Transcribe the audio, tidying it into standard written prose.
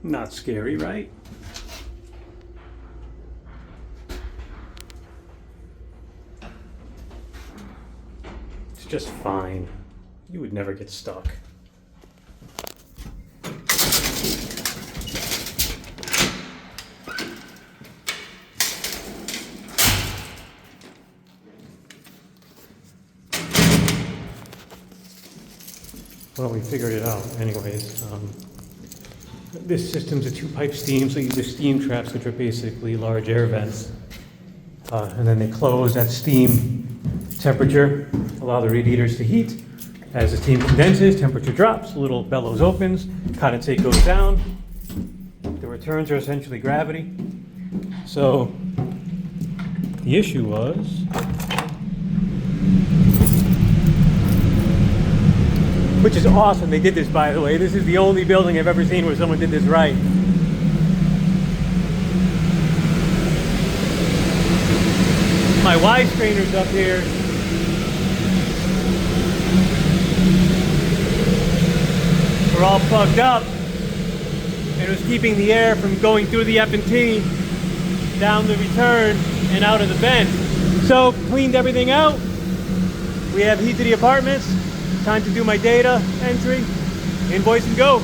Not scary, right? It's just fine. You would never get stuck. Well, we figured it out anyways. This system's a two-pipe steam, so you use steam traps, which are basically large air vents. And then they close at steam temperature, allow the radiators to heat. As the steam condenses, temperature drops, little bellows opens, condensate goes down. The returns are essentially gravity. So the issue was, which is awesome, they did this, by the way. This is the only building I've ever seen where someone did this right. My Y strainer's up here. We're all plugged up, and it was keeping the air from going through the F&T, down the return, and out of the vent. So, cleaned everything out. We have heat to the apartments. Time to do my data entry, invoice and go.